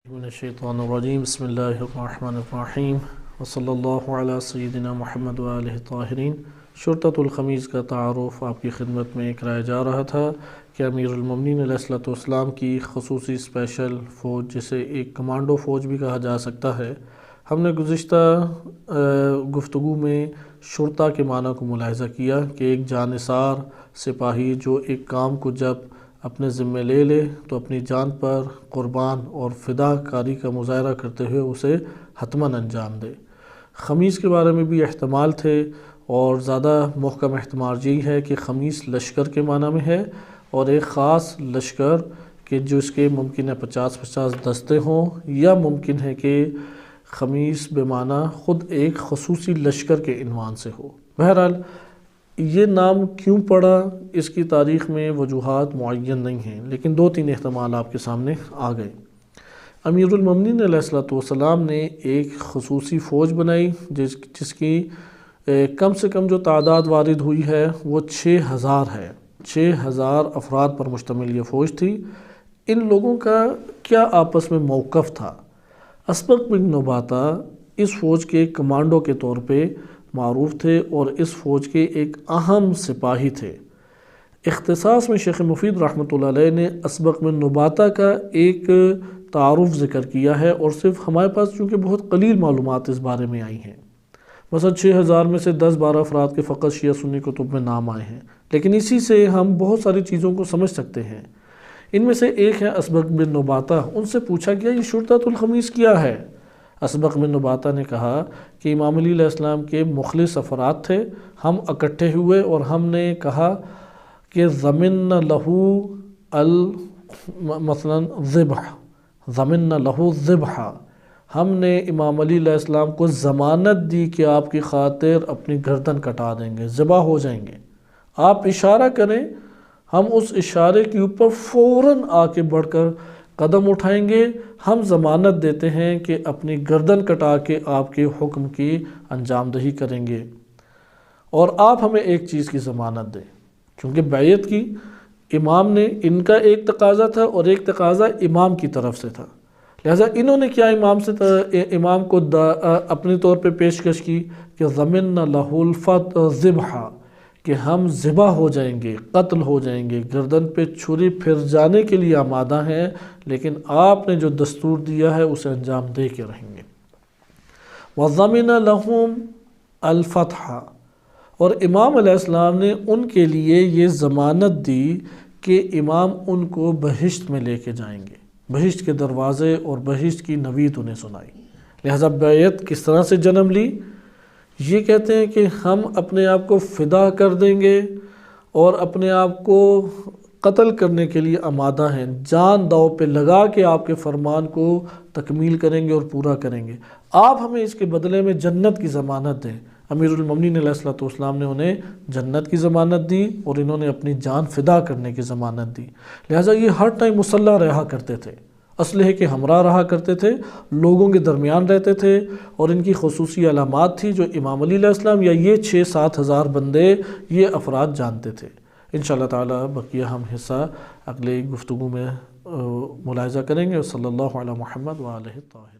من الشیطان الرجیم بسم اللہ الرحمن الرحیم وصلی اللہ علی سیدنا محمد وآلہ الطاہرین۔ شرطۃ الخمیس کا تعارف آپ کی خدمت میں کرایا جا رہا تھا کہ امیر المومنین علیہ السلام کی خصوصی اسپیشل فوج، جسے ایک کمانڈو فوج بھی کہا جا سکتا ہے، ہم نے گزشتہ گفتگو میں شرطہ کے معنی کو ملاحظہ کیا کہ ایک جانثار سپاہی جو ایک کام کو جب اپنے ذمے لے لے تو اپنی جان پر قربان اور فدا کاری کا مظاہرہ کرتے ہوئے اسے حتماً انجام دے۔ خمیس کے بارے میں بھی احتمال تھے، اور زیادہ محکم احتمال یہی ہے کہ خمیس لشکر کے معنی میں ہے، اور ایک خاص لشکر کہ جو اس کے ممکن ہے 50 دستے ہوں، یا ممکن ہے کہ خمیس بے معنی خود ایک خصوصی لشکر کے عنوان سے ہو۔ بہرحال یہ نام کیوں پڑا، اس کی تاریخ میں وجوہات معین نہیں ہیں، لیکن 2-3 احتمال آپ کے سامنے آ گئے۔ امیر المومنین علیہ السلام نے ایک خصوصی فوج بنائی جس کی کم سے کم جو تعداد وارد ہوئی ہے وہ 6000 ہے۔ 6000 افراد پر مشتمل یہ فوج تھی۔ ان لوگوں کا کیا آپس میں موقف تھا؟ اسبق بن نباتہ اس فوج کے کمانڈو کے طور پہ معروف تھے اور اس فوج کے ایک اہم سپاہی تھے۔ اختصاص میں شیخ مفید رحمۃ اللہ علیہ نے اسبق بن نباتہ کا ایک تعارف ذکر کیا ہے، اور صرف ہمارے پاس چونکہ بہت قلیل معلومات اس بارے میں آئی ہیں، مثلا 6000 میں سے 10-12 افراد کے فقط شیعہ سنی کتب میں نام آئے ہیں، لیکن اسی سے ہم بہت ساری چیزوں کو سمجھ سکتے ہیں۔ ان میں سے ایک ہے اسبق بن نباتہ۔ ان سے پوچھا گیا یہ شرطۃ الخمیس کیا ہے؟ اسبق بن نباتہ نے کہا کہ امام علی علیہ السلام کے مخلص افراد تھے، ہم اکٹھے ہوئے اور ہم نے کہا کہ ضمن لہو مثلا ذبح، ہم نے امام علی علیہ السلام کو ضمانت دی کہ آپ کی خاطر اپنی گردن کٹا دیں گے، ذبح ہو جائیں گے، آپ اشارہ کریں، ہم اس اشارے کے اوپر فوراً آ کے بڑھ کر قدم اٹھائیں گے، ہم ضمانت دیتے ہیں کہ اپنی گردن کٹا کے آپ کے حکم کی انجام دہی کریں گے، اور آپ ہمیں ایک چیز کی ضمانت دیں، کیونکہ بیعت کی امام نے ان کا ایک تقاضا تھا اور ایک تقاضا امام کی طرف سے تھا، لہٰذا انہوں نے کیا امام کو اپنے طور پہ پیشکش کی کہ ضمن لہ الذبح، کہ ہم ذبح ہو جائیں گے، قتل ہو جائیں گے، گردن پہ چھری پھر جانے کے لیے آمادہ ہیں، لیکن آپ نے جو دستور دیا ہے اسے انجام دے کے رہیں گے۔ وَضَمِنَ لَهُمْ الْفَتْحَ، اور امام علیہ السلام نے ان کے لیے یہ ضمانت دی کہ امام ان کو بہشت میں لے کے جائیں گے، بہشت کے دروازے اور بہشت کی نوید انہیں سنائی۔ لہذا بیعت کس طرح سے جنم لی؟ یہ کہتے ہیں کہ ہم اپنے آپ کو فدا کر دیں گے اور اپنے آپ کو قتل کرنے کے لیے آمادہ ہیں، جان داؤ پہ لگا کے آپ کے فرمان کو تکمیل کریں گے اور پورا کریں گے، آپ ہمیں اس کے بدلے میں جنت کی ضمانت دیں۔ امیر المومنین علیہ السلام نے انہیں جنت کی ضمانت دی اور انہوں نے اپنی جان فدا کرنے کی ضمانت دی۔ لہٰذا یہ ہر ٹائم مسلح رہا کرتے تھے، اسلحے کے ہمراہ رہا کرتے تھے، لوگوں کے درمیان رہتے تھے، اور ان کی خصوصی علامات تھی جو امام علی علیہ السلام یا یہ 6-7 ہزار بندے یہ افراد جانتے تھے۔ انشاءاللہ تعالی بقیہ ہم حصہ اگلے گفتگو میں ملاحظہ کریں گے۔ صلی اللہ علی محمد وآلہ الطاہرین۔